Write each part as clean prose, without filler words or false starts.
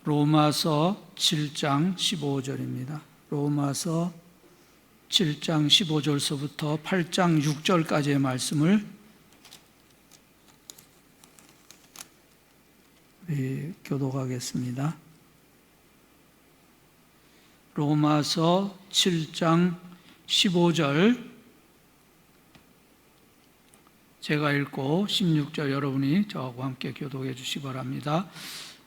로마서 7장 15절입니다. 로마서 7장 15절서부터 8장 6절까지의 말씀을 우리 교독하겠습니다. 로마서 7장 15절 제가 읽고 16절 여러분이 저하고 함께 교독해 주시기 바랍니다.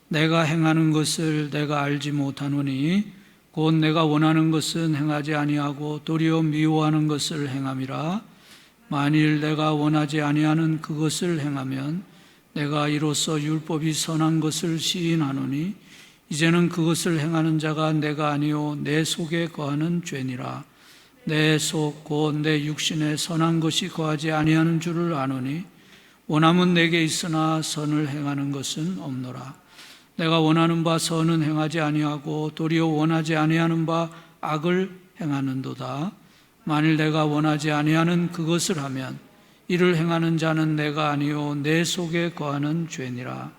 내가 행하는 것을 내가 알지 못하노니 곧 내가 원하는 것은 행하지 아니하고 도리어 미워하는 것을 행함이라. 만일 내가 원하지 아니하는 그것을 행하면 내가 이로써 율법이 선한 것을 시인하노니 이제는 그것을 행하는 자가 내가 아니요 내 속에 거하는 죄니라. 내 속 곧 내 육신에 선한 것이 거하지 아니하는 줄을 아노니 원함은 내게 있으나 선을 행하는 것은 없노라. 내가 원하는 바 선은 행하지 아니하고 도리어 원하지 아니하는 바 악을 행하는도다. 만일 내가 원하지 아니하는 그것을 하면 이를 행하는 자는 내가 아니요 내 속에 거하는 죄니라.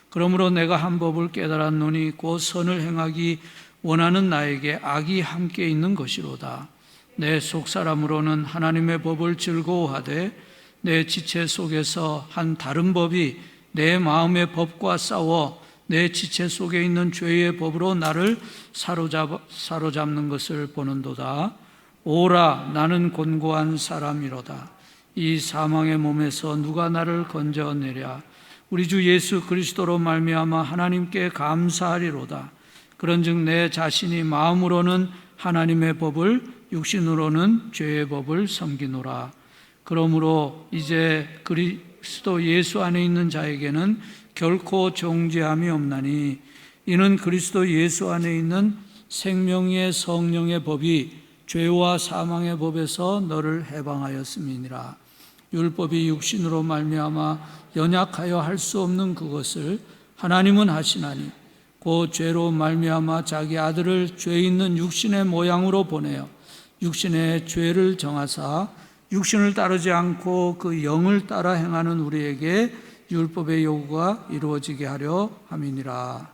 그러므로 내가 한 법을 깨달았노니 곧 선을 행하기 원하는 나에게 악이 함께 있는 것이로다. 내 속사람으로는 하나님의 법을 즐거워하되 내 지체 속에서 한 다른 법이 내 마음의 법과 싸워 내 지체 속에 있는 죄의 법으로 나를 사로잡는 것을 보는도다. 오라, 나는 곤고한 사람이로다. 이 사망의 몸에서 누가 나를 건져내랴. 우리 주 예수 그리스도로 말미암아 하나님께 감사하리로다. 그런즉 내 자신이 마음으로는 하나님의 법을, 육신으로는 죄의 법을 섬기노라. 그러므로 이제 그리스도 예수 안에 있는 자에게는 결코 정죄함이 없나니 이는 그리스도 예수 안에 있는 생명의 성령의 법이 죄와 사망의 법에서 너를 해방하였음이니라. 율법이 육신으로 말미암아 연약하여 할 수 없는 그것을 하나님은 하시나니 곧 죄로 말미암아 자기 아들을 죄 있는 육신의 모양으로 보내어 육신의 죄를 정하사 육신을 따르지 않고 그 영을 따라 행하는 우리에게 율법의 요구가 이루어지게 하려 함이니라.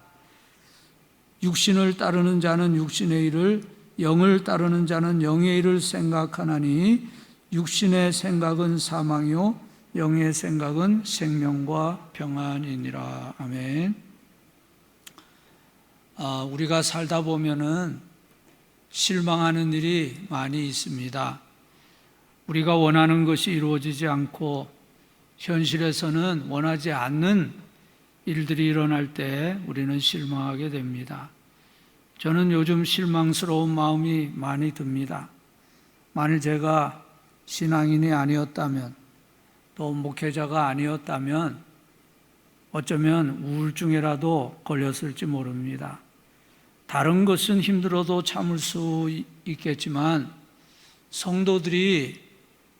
육신을 따르는 자는 육신의 일을, 영을 따르는 자는 영의 일을 생각하나니 육신의 생각은 사망이요 영의 생각은 생명과 평안이니라. 아멘. 우리가 살다 보면은 실망하는 일이 많이 있습니다. 우리가 원하는 것이 이루어지지 않고 현실에서는 원하지 않는 일들이 일어날 때 우리는 실망하게 됩니다. 저는 요즘 실망스러운 마음이 많이 듭니다. 만일 제가 신앙인이 아니었다면 또 목회자가 아니었다면 어쩌면 우울증에라도 걸렸을지 모릅니다. 다른 것은 힘들어도 참을 수 있겠지만 성도들이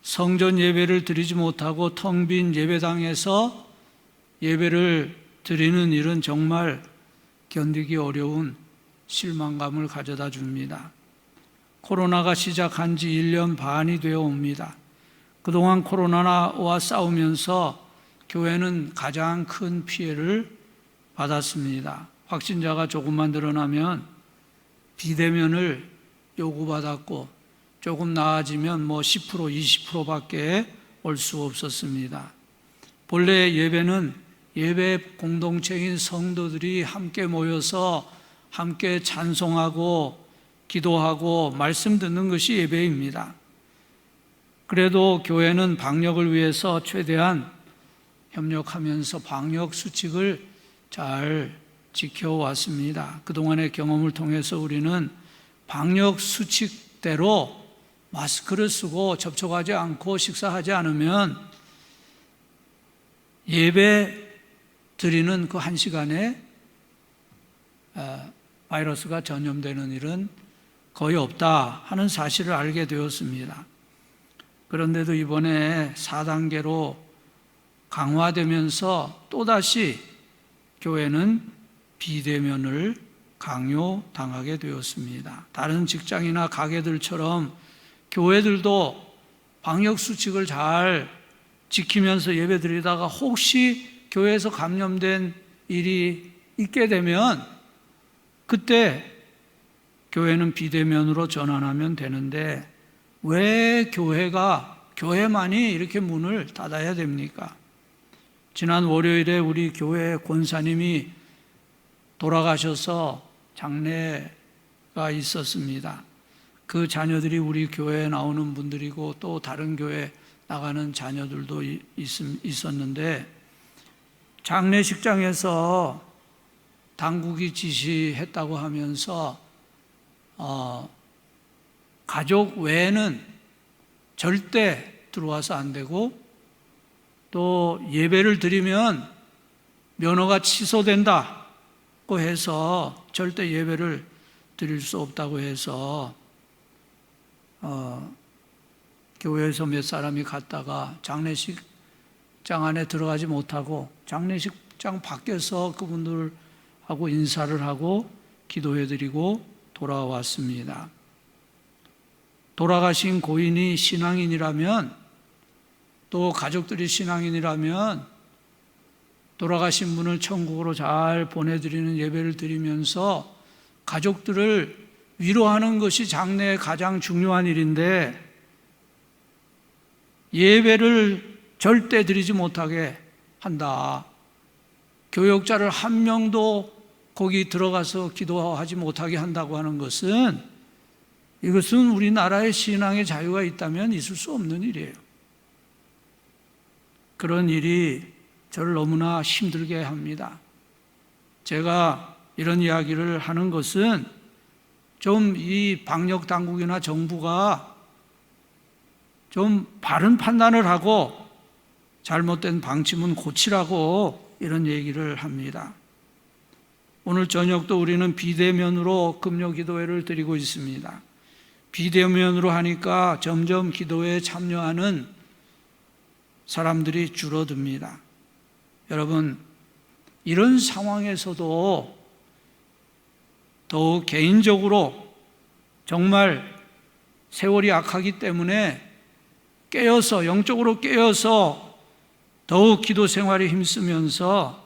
성전 예배를 드리지 못하고 텅 빈 예배당에서 예배를 드리는 일은 정말 견디기 어려운 실망감을 가져다 줍니다. 코로나가 시작한 지 1년 반이 되어 옵니다. 그동안 코로나와 싸우면서 교회는 가장 큰 피해를 받았습니다. 확진자가 조금만 늘어나면 비대면을 요구받았고 조금 나아지면 10%, 20%밖에 올 수 없었습니다. 본래 예배는 예배 공동체인 성도들이 함께 모여서 함께 찬송하고 기도하고 말씀 듣는 것이 예배입니다. 그래도 교회는 방역을 위해서 최대한 협력하면서 방역 수칙을 잘 지켜왔습니다. 그동안의 경험을 통해서 우리는 방역 수칙대로 마스크를 쓰고 접촉하지 않고 식사하지 않으면 예배 드리는 그 1시간에 바이러스가 전염되는 일은 거의 없다 하는 사실을 알게 되었습니다. 그런데도 이번에 4단계로 강화되면서 또다시 교회는 비대면을 강요당하게 되었습니다. 다른 직장이나 가게들처럼 교회들도 방역수칙을 잘 지키면서 예배 드리다가 혹시 교회에서 감염된 일이 있게 되면 그때 교회는 비대면으로 전환하면 되는데 왜 교회만이 이렇게 문을 닫아야 됩니까? 지난 월요일에 우리 교회 권사님이 돌아가셔서 장례가 있었습니다. 그 자녀들이 우리 교회에 나오는 분들이고 또 다른 교회 나가는 자녀들도 있었는데 장례식장에서 당국이 지시했다고 하면서 가족 외에는 절대 들어와서 안 되고 또 예배를 드리면 면허가 취소된다고 해서 절대 예배를 드릴 수 없다고 해서 교회에서 몇 사람이 갔다가 장례식장 안에 들어가지 못하고 장례식장 밖에서 그분들하고 인사를 하고 기도해드리고 돌아왔습니다. 돌아가신 고인이 신앙인이라면 또 가족들이 신앙인이라면 돌아가신 분을 천국으로 잘 보내드리는 예배를 드리면서 가족들을 위로하는 것이 장래의 가장 중요한 일인데 예배를 절대 드리지 못하게 한다. 교역자를 한 명도 거기 들어가서 기도하지 못하게 한다고 하는 것은 이것은 우리나라의 신앙의 자유가 있다면 있을 수 없는 일이에요. 그런 일이 저를 너무나 힘들게 합니다. 제가 이런 이야기를 하는 것은 좀 이 방역 당국이나 정부가 좀 바른 판단을 하고 잘못된 방침은 고치라고 이런 얘기를 합니다. 오늘 저녁도 우리는 비대면으로 금요 기도회를 드리고 있습니다. 비대면으로 하니까 점점 기도회에 참여하는 사람들이 줄어듭니다. 여러분, 이런 상황에서도 더욱 개인적으로 정말 세월이 악하기 때문에 영적으로 깨어서 더욱 기도 생활에 힘쓰면서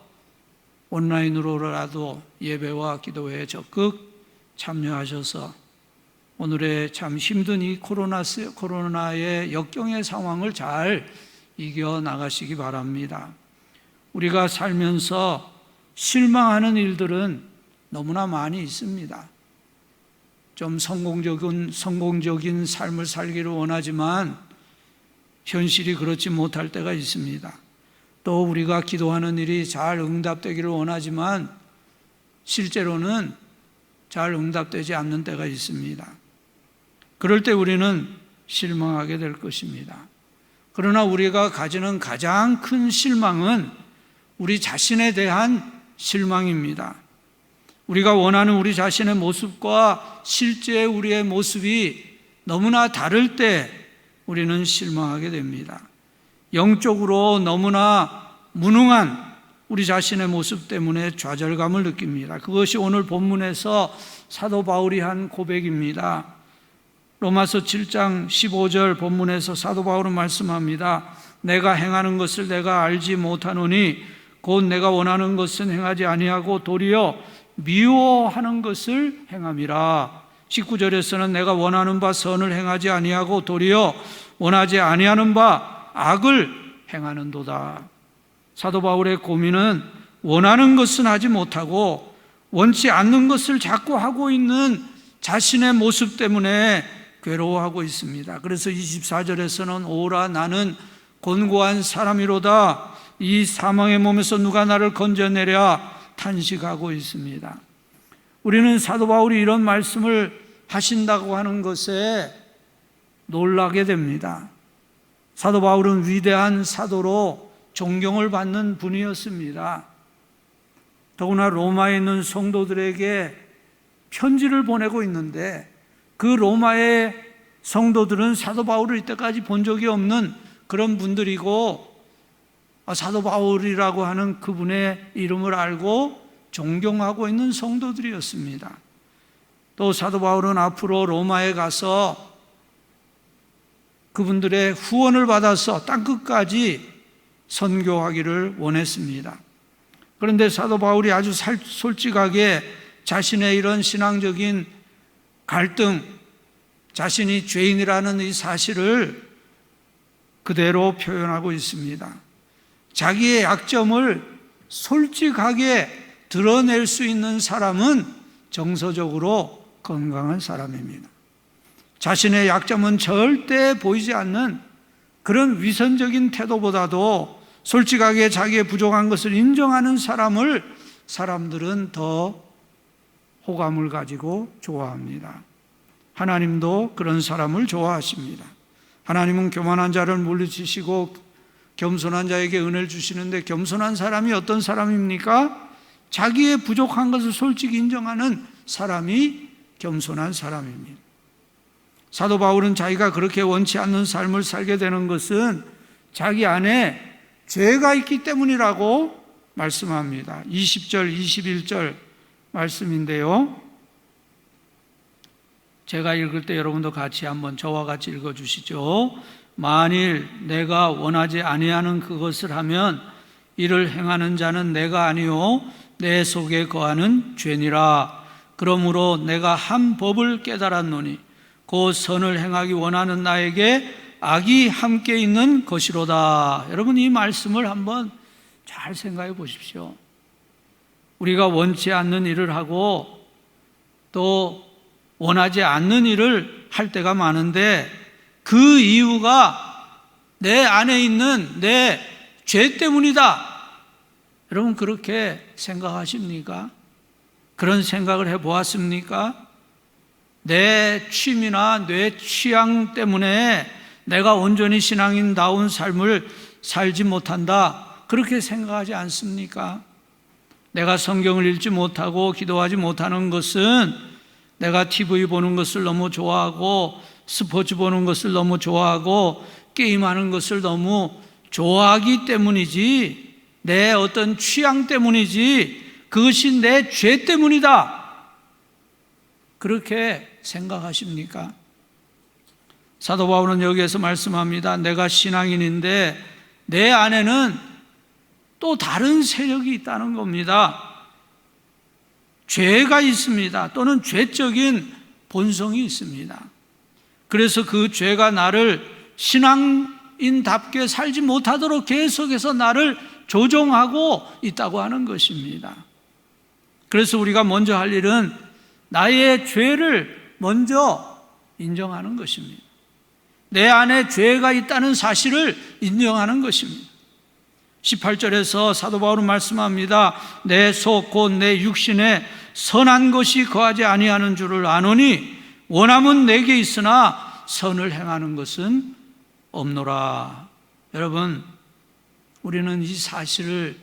온라인으로라도 예배와 기도회에 적극 참여하셔서 오늘의 참 힘든 이 코로나의 역경의 상황을 잘 이겨나가시기 바랍니다. 우리가 살면서 실망하는 일들은 너무나 많이 있습니다. 좀 성공적인 삶을 살기를 원하지만 현실이 그렇지 못할 때가 있습니다. 또 우리가 기도하는 일이 잘 응답되기를 원하지만 실제로는 잘 응답되지 않는 때가 있습니다. 그럴 때 우리는 실망하게 될 것입니다. 그러나 우리가 가지는 가장 큰 실망은 우리 자신에 대한 실망입니다. 우리가 원하는 우리 자신의 모습과 실제 우리의 모습이 너무나 다를 때 우리는 실망하게 됩니다. 영적으로 너무나 무능한 우리 자신의 모습 때문에 좌절감을 느낍니다. 그것이 오늘 본문에서 사도 바울이 한 고백입니다. 로마서 7장 15절 본문에서 사도 바울은 말씀합니다. 내가 행하는 것을 내가 알지 못하노니 곧 내가 원하는 것은 행하지 아니하고 도리어 미워하는 것을 행함이라. 19절에서는 내가 원하는 바 선을 행하지 아니하고 도리어 원하지 아니하는 바 악을 행하는도다. 사도 바울의 고민은 원하는 것은 하지 못하고 원치 않는 것을 자꾸 하고 있는 자신의 모습 때문에 괴로워하고 있습니다. 그래서 24절에서는 오라 나는 곤고한 사람이로다. 이 사망의 몸에서 누가 나를 건져내랴 탄식하고 있습니다. 우리는 사도 바울이 이런 말씀을 하신다고 하는 것에 놀라게 됩니다. 사도 바울은 위대한 사도로 존경을 받는 분이었습니다. 더구나 로마에 있는 성도들에게 편지를 보내고 있는데 그 로마의 성도들은 사도 바울을 이때까지 본 적이 없는 그런 분들이고 사도 바울이라고 하는 그분의 이름을 알고 존경하고 있는 성도들이었습니다. 또 사도 바울은 앞으로 로마에 가서 그분들의 후원을 받아서 땅끝까지 선교하기를 원했습니다. 그런데 사도 바울이 아주 솔직하게 자신의 이런 신앙적인 갈등, 자신이 죄인이라는 이 사실을 그대로 표현하고 있습니다. 자기의 약점을 솔직하게 드러낼 수 있는 사람은 정서적으로 건강한 사람입니다. 자신의 약점은 절대 보이지 않는 그런 위선적인 태도보다도 솔직하게 자기의 부족한 것을 인정하는 사람을 사람들은 더 호감을 가지고 좋아합니다. 하나님도 그런 사람을 좋아하십니다. 하나님은 교만한 자를 물리치시고 겸손한 자에게 은혜를 주시는데, 겸손한 사람이 어떤 사람입니까? 자기의 부족한 것을 솔직히 인정하는 사람이 겸손한 사람입니다. 사도 바울은 자기가 그렇게 원치 않는 삶을 살게 되는 것은 자기 안에 죄가 있기 때문이라고 말씀합니다. 20절, 21절 말씀인데요. 제가 읽을 때 여러분도 같이 한번 저와 같이 읽어주시죠. 만일 내가 원하지 아니하는 그것을 하면 이를 행하는 자는 내가 아니요 내 속에 거하는 죄니라. 그러므로 내가 한 법을 깨달았노니 곧 선을 행하기 원하는 나에게 악이 함께 있는 것이로다. 여러분, 이 말씀을 한번 잘 생각해 보십시오. 우리가 원치 않는 일을 하고 또 원하지 않는 일을 할 때가 많은데, 그 이유가 내 안에 있는 내 죄 때문이다. 여러분, 그렇게 생각하십니까? 그런 생각을 해보았습니까? 내 취미나 내 취향 때문에 내가 온전히 신앙인다운 삶을 살지 못한다, 그렇게 생각하지 않습니까? 내가 성경을 읽지 못하고 기도하지 못하는 것은 내가 TV 보는 것을 너무 좋아하고 스포츠 보는 것을 너무 좋아하고 게임하는 것을 너무 좋아하기 때문이지, 내 어떤 취향 때문이지 그것이 내 죄 때문이다, 그렇게 생각하십니까? 사도 바울은 여기에서 말씀합니다. 내가 신앙인인데 내 안에는 또 다른 세력이 있다는 겁니다. 죄가 있습니다. 또는 죄적인 본성이 있습니다. 그래서 그 죄가 나를 신앙인답게 살지 못하도록 계속해서 나를 조종하고 있다고 하는 것입니다. 그래서 우리가 먼저 할 일은 나의 죄를 먼저 인정하는 것입니다. 내 안에 죄가 있다는 사실을 인정하는 것입니다. 18절에서 사도 바울은 말씀합니다. 내 속 곧 내 육신에 선한 것이 거하지 아니하는 줄을 아노니 원함은 내게 있으나 선을 행하는 것은 없노라. 여러분, 우리는 이 사실을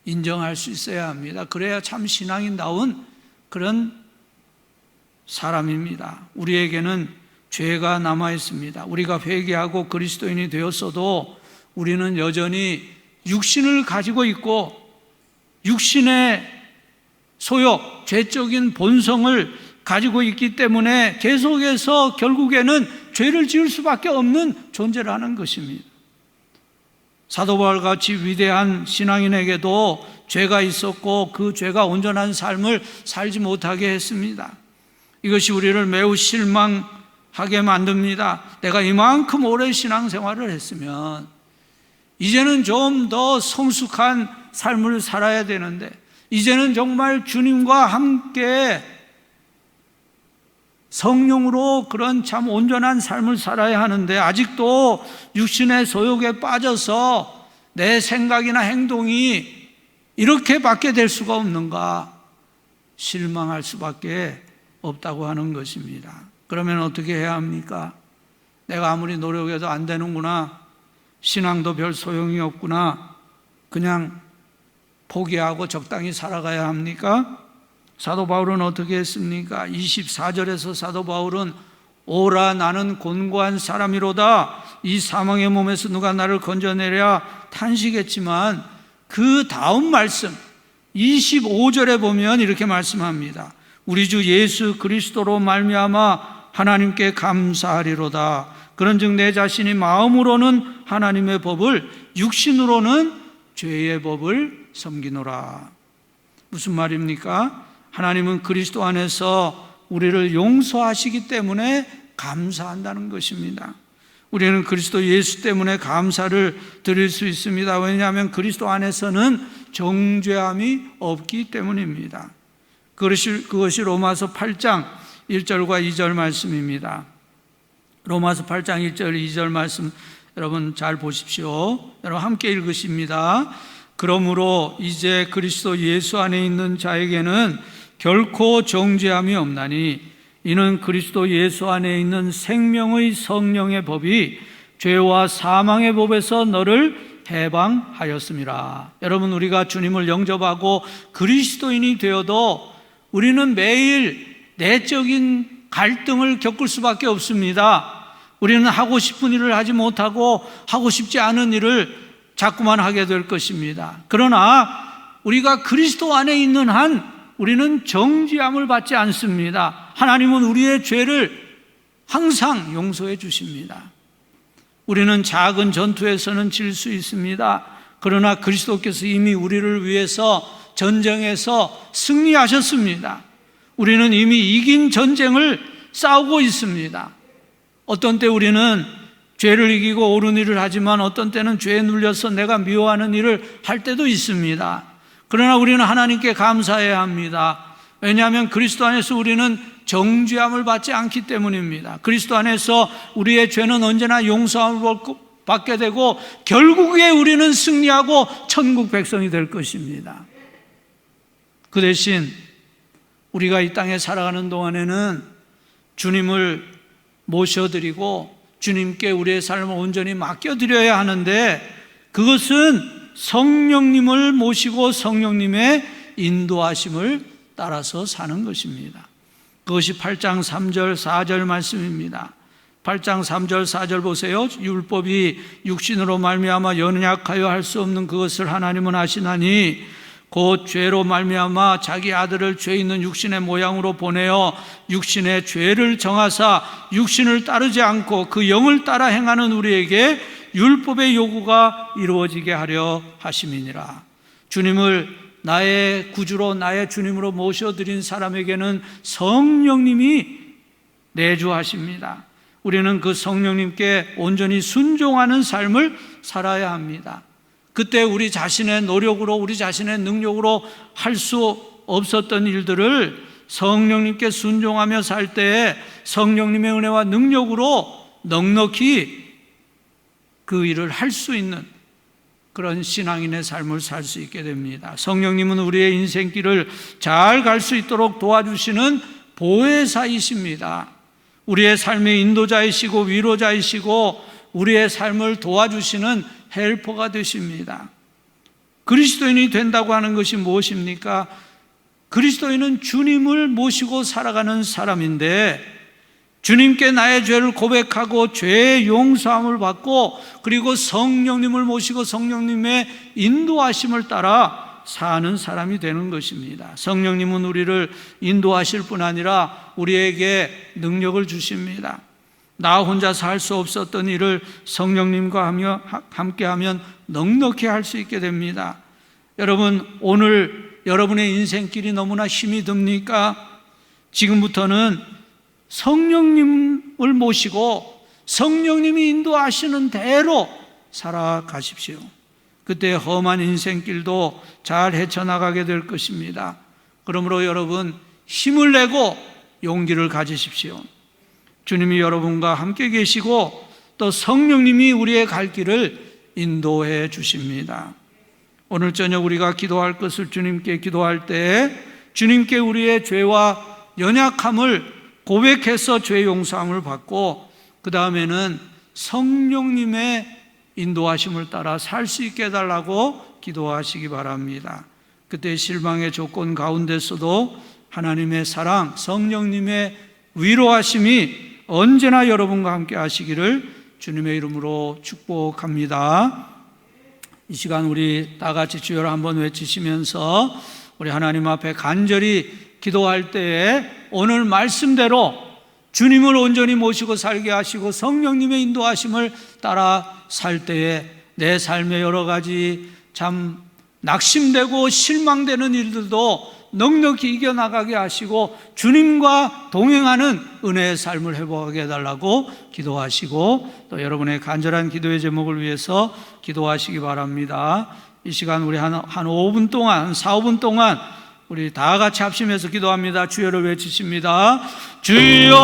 인정할 수 있어야 합니다. 그래야 참 신앙인다운 그런 사람입니다. 우리에게는 죄가 남아 있습니다. 우리가 회개하고 그리스도인이 되었어도 우리는 여전히 육신을 가지고 있고 육신의 소욕, 죄적인 본성을 가지고 있기 때문에 계속해서 결국에는 죄를 지을 수밖에 없는 존재라는 것입니다. 사도 바울같이 위대한 신앙인에게도 죄가 있었고 그 죄가 온전한 삶을 살지 못하게 했습니다. 이것이 우리를 매우 실망하게 만듭니다. 내가 이만큼 오래 신앙생활을 했으면 이제는 좀 더 성숙한 삶을 살아야 되는데, 이제는 정말 주님과 함께 성령으로 그런 참 온전한 삶을 살아야 하는데 아직도 육신의 소욕에 빠져서 내 생각이나 행동이 이렇게밖에 될 수가 없는가, 실망할 수밖에 없다고 하는 것입니다. 그러면 어떻게 해야 합니까? 내가 아무리 노력해도 안 되는구나, 신앙도 별 소용이 없구나, 그냥 포기하고 적당히 살아가야 합니까? 사도 바울은 어떻게 했습니까? 24절에서 사도 바울은 오라 나는 곤고한 사람이로다, 이 사망의 몸에서 누가 나를 건져내랴 탄식했지만 그 다음 말씀 25절에 보면 이렇게 말씀합니다. 우리 주 예수 그리스도로 말미암아 하나님께 감사하리로다. 그런즉 내 자신이 마음으로는 하나님의 법을, 육신으로는 죄의 법을 섬기노라. 무슨 말입니까? 하나님은 그리스도 안에서 우리를 용서하시기 때문에 감사한다는 것입니다. 우리는 그리스도 예수 때문에 감사를 드릴 수 있습니다. 왜냐하면 그리스도 안에서는 정죄함이 없기 때문입니다. 그것이 로마서 8장 1절과 2절 말씀입니다. 로마서 8장 1절 2절 말씀 여러분 잘 보십시오. 여러분 함께 읽으십니다. 그러므로 이제 그리스도 예수 안에 있는 자에게는 결코 정죄함이 없나니 이는 그리스도 예수 안에 있는 생명의 성령의 법이 죄와 사망의 법에서 너를 해방하였음이라. 여러분, 우리가 주님을 영접하고 그리스도인이 되어도 우리는 매일 내적인 갈등을 겪을 수밖에 없습니다. 우리는 하고 싶은 일을 하지 못하고 하고 싶지 않은 일을 자꾸만 하게 될 것입니다. 그러나 우리가 그리스도 안에 있는 한 우리는 정죄함을 받지 않습니다. 하나님은 우리의 죄를 항상 용서해 주십니다. 우리는 작은 전투에서는 질 수 있습니다. 그러나 그리스도께서 이미 우리를 위해서 전쟁에서 승리하셨습니다. 우리는 이미 이긴 전쟁을 싸우고 있습니다. 어떤 때 우리는 죄를 이기고 옳은 일을 하지만 어떤 때는 죄에 눌려서 내가 미워하는 일을 할 때도 있습니다. 그러나 우리는 하나님께 감사해야 합니다. 왜냐하면 그리스도 안에서 우리는 정죄함을 받지 않기 때문입니다. 그리스도 안에서 우리의 죄는 언제나 용서함을 받게 되고 결국에 우리는 승리하고 천국 백성이 될 것입니다. 그 대신 우리가 이 땅에 살아가는 동안에는 주님을 모셔드리고 주님께 우리의 삶을 온전히 맡겨드려야 하는데, 그것은 성령님을 모시고 성령님의 인도하심을 따라서 사는 것입니다. 그것이 8장 3절 4절 말씀입니다. 8장 3절 4절 보세요. 율법이 육신으로 말미암아 연약하여 할 수 없는 그것을 하나님은 아시나니 곧 죄로 말미암아 자기 아들을 죄 있는 육신의 모양으로 보내어 육신의 죄를 정하사 육신을 따르지 않고 그 영을 따라 행하는 우리에게 율법의 요구가 이루어지게 하려 하심이니라. 주님을 나의 구주로 나의 주님으로 모셔드린 사람에게는 성령님이 내주하십니다. 우리는 그 성령님께 온전히 순종하는 삶을 살아야 합니다. 그때 우리 자신의 노력으로 우리 자신의 능력으로 할 수 없었던 일들을 성령님께 순종하며 살 때에 성령님의 은혜와 능력으로 넉넉히 그 일을 할 수 있는 그런 신앙인의 삶을 살 수 있게 됩니다. 성령님은 우리의 인생길을 잘 갈 수 있도록 도와주시는 보혜사이십니다. 우리의 삶의 인도자이시고 위로자이시고 우리의 삶을 도와주시는 헬퍼가 되십니다. 그리스도인이 된다고 하는 것이 무엇입니까? 그리스도인은 주님을 모시고 살아가는 사람인데, 주님께 나의 죄를 고백하고 죄의 용서함을 받고 그리고 성령님을 모시고 성령님의 인도하심을 따라 사는 사람이 되는 것입니다. 성령님은 우리를 인도하실 뿐 아니라 우리에게 능력을 주십니다. 나 혼자서 할 수 없었던 일을 성령님과 함께하면 넉넉히 할 수 있게 됩니다. 여러분, 오늘 여러분의 인생길이 너무나 힘이 듭니까? 지금부터는 성령님을 모시고 성령님이 인도하시는 대로 살아가십시오. 그때 험한 인생길도 잘 헤쳐나가게 될 것입니다. 그러므로 여러분, 힘을 내고 용기를 가지십시오. 주님이 여러분과 함께 계시고 또 성령님이 우리의 갈 길을 인도해 주십니다. 오늘 저녁 우리가 기도할 것을 주님께 기도할 때 주님께 우리의 죄와 연약함을 고백해서 죄 용서함을 받고 그 다음에는 성령님의 인도하심을 따라 살 수 있게 해달라고 기도하시기 바랍니다. 그때 실망의 조건 가운데서도 하나님의 사랑, 성령님의 위로하심이 언제나 여러분과 함께 하시기를 주님의 이름으로 축복합니다. 이 시간 우리 다 같이 주여를 한번 외치시면서 우리 하나님 앞에 간절히 기도할 때에 오늘 말씀대로 주님을 온전히 모시고 살게 하시고 성령님의 인도하심을 따라 살 때에 내 삶의 여러 가지 참 낙심되고 실망되는 일들도 넉넉히 이겨나가게 하시고 주님과 동행하는 은혜의 삶을 회복하게 해달라고 기도하시고, 또 여러분의 간절한 기도의 제목을 위해서 기도하시기 바랍니다. 이 시간 우리 한 5분 동안, 4, 5분 동안 우리 다 같이 합심해서 기도합니다. 주여를 외치십니다. 주여!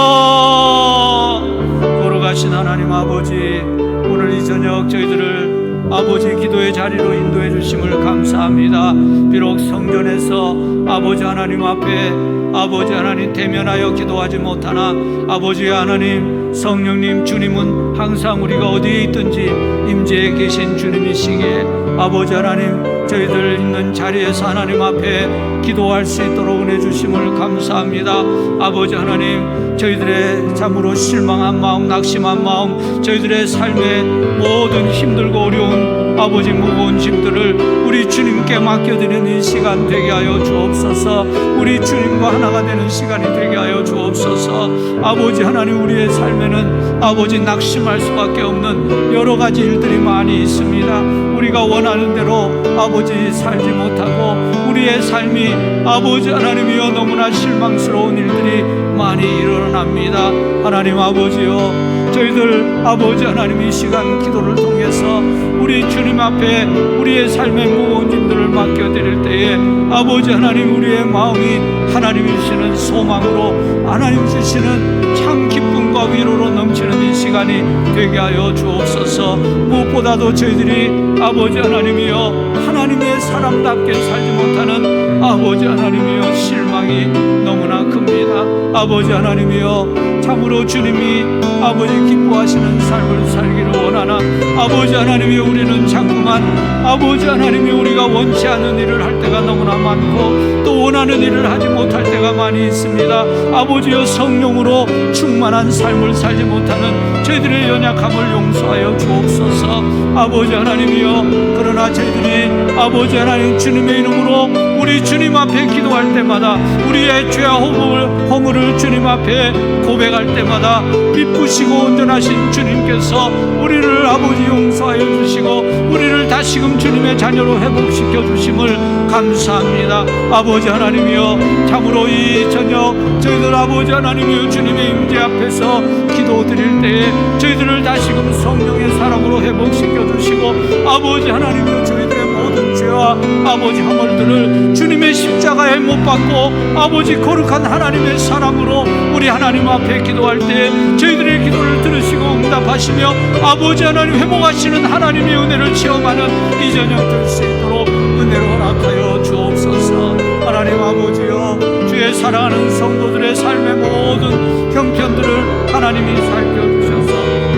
걸어가신 하나님 아버지, 오늘 이 저녁 저희들을 아버지 기도의 자리로 인도해 주심을 감사합니다. 비록 성전에서 아버지 하나님 앞에 아버지 하나님 대면하여 기도하지 못하나, 아버지 하나님 성령님 주님은 항상 우리가 어디에 있든지 임재에 계신 주님이시기에 아버지 하나님 저희들 있는 자리에서 하나님 앞에 기도할 수 있도록 은혜 주심을 감사합니다. 아버지 하나님, 저희들의 참으로 실망한 마음, 낙심한 마음, 저희들의 삶의 모든 힘들고 어려운 아버지 무거운 짐들을 우리 주님께 맡겨드리는 이 시간 되게 하여 주옵소서. 우리 주님과 하나가 되는 시간이 되게 하여 주옵소서. 아버지 하나님, 우리의 삶에는 아버지 낙심할 수밖에 없는 여러 가지 일들이 많이 있습니다. 우리가 원하는 대로 아버지 살지 못하고 우리의 삶이 아버지 하나님이여 너무나 실망스러운 일들이 많이 일어납니다. 하나님 아버지여, 저희들 아버지 하나님 이 시간 기도를 통해서 우리 주님 앞에 우리의 삶의 무거운 짐들을 맡겨드릴 때에 아버지 하나님, 우리의 마음이 하나님 주시는 소망으로, 하나님 주시는 참 기쁨과 위로로 넘치는 이 시간이 되게 하여 주옵소서. 무엇보다도 저희들이 아버지 하나님이여 하나님의 사람답게 살지 못하는 아버지 하나님이여 실망이 너무나 큽니다. 아버지 하나님이여, 참으로 주님이 아버지 기뻐하시는 삶을 살기를 원하나 아버지 하나님이여, 우리는 자꾸만 아버지 하나님이 우리가 원치 않은 일을 할 때가 너무나 많고 또 원하는 일을 하지 못할 때가 많이 있습니다. 아버지여, 성령으로 충만한 삶을 살지 못하는 저희들의 연약함을 용서하여 주옵소서. 아버지 하나님이여, 그러나 저희들이 아버지 하나님 주님의 이름으로 우리 주님 앞에 기도할 때마다, 우리의 죄와 허물을 주님 앞에 고백할 때마다 기쁘시고 온전하신 주님께서 우리를 아버지 용서하여 주시고 우리를 다시금 주님의 자녀로 회복시켜 주심을 감사합니다. 아버지 하나님이여, 참으로 이 저녁 저희들 아버지 하나님이여 주님의 임재 앞에서 기도드릴 때에 저희들을 다시금 성령의 사랑으로 회복시켜 주시고 아버지 하나님이여, 저희들의 모든 죄와 아버지 허물들을 주님의 십자가에 못 박고 아버지 거룩한 하나님의 사랑으로 우리 하나님 앞에 기도할 때 저희들의 기도를 들으시고 응답하시며 아버지 하나님 회복하시는 하나님의 은혜를 체험하는 이 저녁 될 수 있도록 은혜로 허락하여 주옵소서. 하나님 아버지여, 주의 사랑하는 성도들의 삶의 모든 형편들을 하나님이 살펴주셔서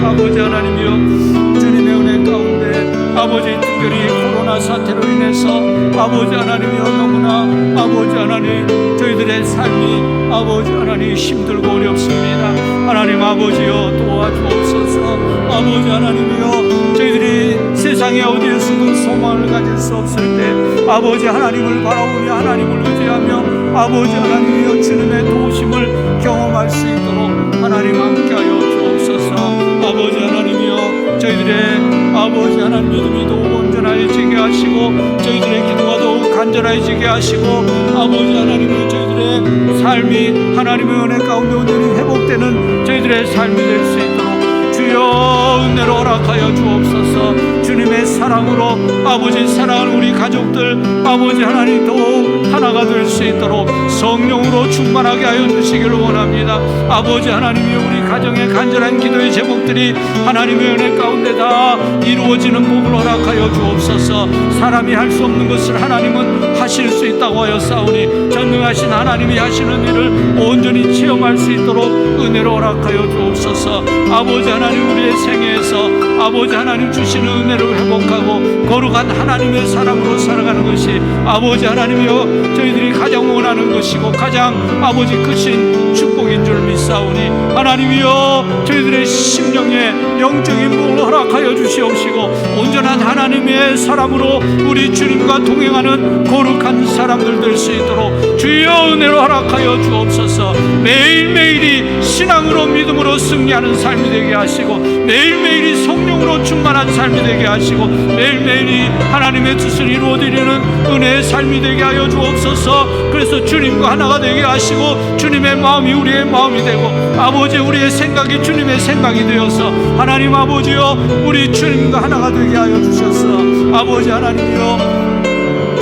아버지 하나님이여, 주님의 은혜 가운데 아버지 특별히 코로나 사태로 인해서 아버지 하나님이여 너무나 아버지 하나님 저희들의 삶이 아버지 하나님 힘들고 어렵습니다. 하나님 아버지여 도와주옵소서. 아버지 하나님이여, 저희들이 세상에 어디에서도 소망을 가질 수 없을 때 아버지 하나님을 바라보며 하나님을 의지하며 아버지 하나님이여 주님의 도우심을 경험할 수 있도록 하나님 함께하여 주옵소서. 아버지 하나님이여, 저희들의 아버지 하나님 믿음이 더욱 온전해지게 하시고 저희들의 기도가 더욱 간절해지게 하시고 아버지 하나님이여, 저희들의 삶이 하나님의 은혜 가운데 온전히 회복되는 저희들의 삶이 될 수 있도록 주여 은혜로 허락하여 주옵소서. 주님의 사랑으로 아버지 사랑하는 우리 가족들 아버지 하나님 더욱 하나가 될 수 있도록 성령으로 충만하게 하여 주시기를 원합니다. 아버지 하나님이여, 우리 가정의 간절한 기도의 제목들이 하나님의 은혜 가운데 다 이루어지는 법을 허락하여 주옵소서. 사람이 할 수 없는 것을 하나님은 하실 수 있다고 하여 싸우니 전능하신 하나님이 하시는 일을 온전히 체험할 수 있도록 은혜로 허락하여 주옵소서. 아버지 하나님, 우리의 생애에서 아버지 하나님 주시는 은혜를 회복하고 거룩한 하나님의 사랑으로 살아가는 것이 아버지 하나님이여 저희들이 가장 원하는 것이고 가장 아버지 크신 축복인 줄 믿사오니 하나님이여, 저희들의 심령에 영적인 문을 허락하여 주시옵시고 온전한 하나님의 사람으로 우리 주님과 동행하는 거룩한 사람들 될 수 있도록 주여 은혜로 허락하여 주옵소서. 매일매일이 신앙으로 믿음으로 승리하는 삶이 되게 하시고 매일매일이 성령으로 충만한 삶이 되게 하시고 매일매일이 하나님의 뜻을 이루어드리는 은혜의 삶이 되게 하여 주옵소서. 그래서 주님과 하나가 되게 하시고 주님의 마음이 우리의 마음이 되고 아버지 우리의 생각이 주님의 생각이 되어서 하나님 아버지여 우리 주님과 하나가 되게 하여 주셔서 아버지 하나님이여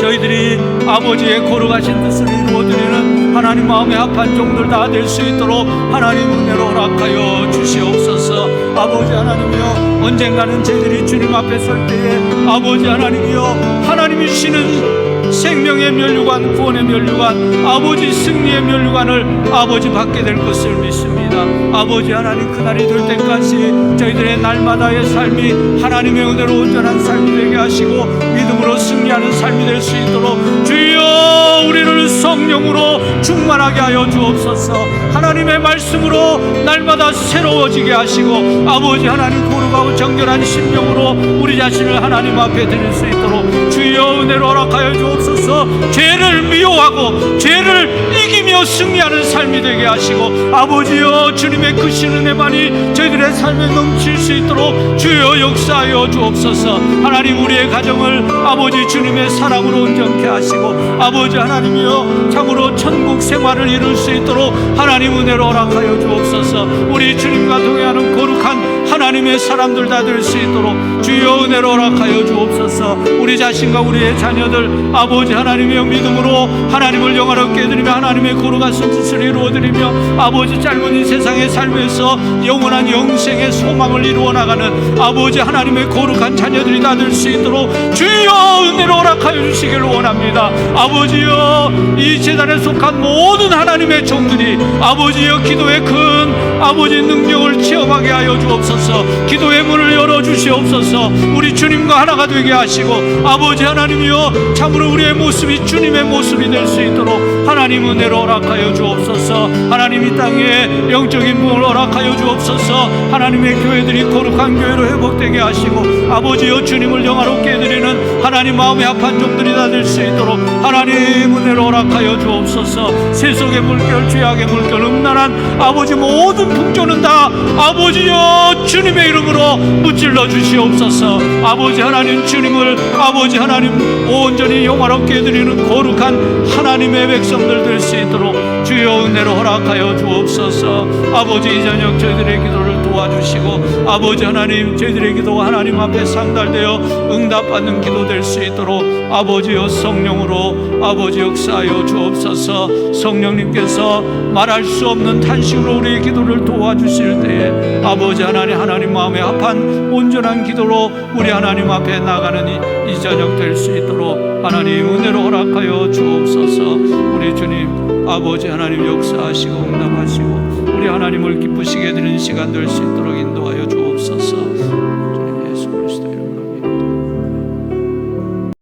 저희들이 아버지의 거룩하신 뜻을 이루어드리는 하나님 마음에 합한 종들 다 될 수 있도록 하나님 은혜로 허락하여 주시옵소서. 아버지 하나님이여 언젠가는 저희들이 주님 앞에 설 때에 아버지 하나님이여 하나님이 주시는 생명의 면류관, 구원의 면류관, 아버지 승리의 면류관을 아버지 받게 될 것을 믿습니다. 아버지 하나님 그날이 될 때까지 저희들의 날마다의 삶이 하나님의 은혜로 온전한 삶이 되게 하시고 믿음으로 승리하는 삶이 될 수 있도록 주여 우리를 성령으로 충만하게 하여 주옵소서. 하나님의 말씀으로 날마다 새로워지게 하시고 아버지 하나님 거룩하고 정결한 심령으로 우리 자신을 하나님 앞에 드릴 수 있도록 주여 은혜로 허락하여 주옵소서. 죄를 미워하고 죄를 이기며 승리하는 삶이 되게 하시고 아버지여 주님의 크신 은혜만이 저희들의 삶에 넘칠 수 있도록 주여 역사하여 주옵소서. 하나님 우리의 가정을 아버지 주님의 사랑으로 온전케 하시고 아버지 하나님이여 참으로 천국 생활을 이룰 수 있도록 하나님 은혜로 허락하여 주옵소서. 우리 주님과 동행하는 거룩한 하나님의 사람들 다 될 수 있도록 주여 은혜로 허락하여 주옵소서. 우리 자신과 우리의 자녀들 아버지 하나님의 믿음으로 하나님을 영화롭게 해드리며 하나님의 거룩하신 뜻을 이루어드리며 아버지 짧은 이 세상의 삶에서 영원한 영생의 소망을 이루어 나가는 아버지 하나님의 거룩한 자녀들이 다 될 수 있도록 주여 은혜로 허락하여 주시기를 원합니다. 아버지여 이 재단에 속한 모든 하나님의 종들이 아버지여 기도의 큰 아버지 능력을 체험하게 하여 주옵소서. 기도의 문을 열어주시옵소서. 우리 주님과 하나가 되게 하시고 아버지 하나님이여 참으로 우리의 모습이 주님의 모습이 될 수 있도록 하나님 은혜로 허락하여 주옵소서. 하나님 이 땅에 영적인 부흥을 허락하여 주옵소서. 하나님의 교회들이 거룩한 교회로 회복되게 하시고 아버지여 주님을 영화롭게 해드리는 하나님 마음에 합한 종들이 다 될 수 있도록 하나님 은혜로 허락하여 주옵소서. 세속의 물결 죄악의 물결 음란한 아버지 모든 풍조는 다 아버지여 주님의 이름으로 무찔러 주시옵소서. 아버지 하나님 주님을 아버지 하나님 온전히 영화롭게 해드리는 거룩한 하나님의 백성들 될 수 있도록 주여 은혜로 허락하여 주옵소서. 아버지 이 저녁 저희들의 기도를 도와주시고 아버지 하나님 저희들의 기도가 하나님 앞에 상달되어 응답받는 기도 될 수 있도록 아버지여 성령으로 아버지 역사하여 주옵소서. 성령님께서 말할 수 없는 탄식으로 우리의 기도를 도와주실 때에 아버지 하나님 마음에 합한 온전한 기도로 우리 하나님 앞에 나가는 이 저녁 될 수 있도록 하나님 은혜로 허락하여 주옵소서. 우리 주님 아버지 하나님 역사하시고 응답하시고 우리 하나님을 기쁘시게 해드리는 시간 될 수 있도록 인도하옵소서.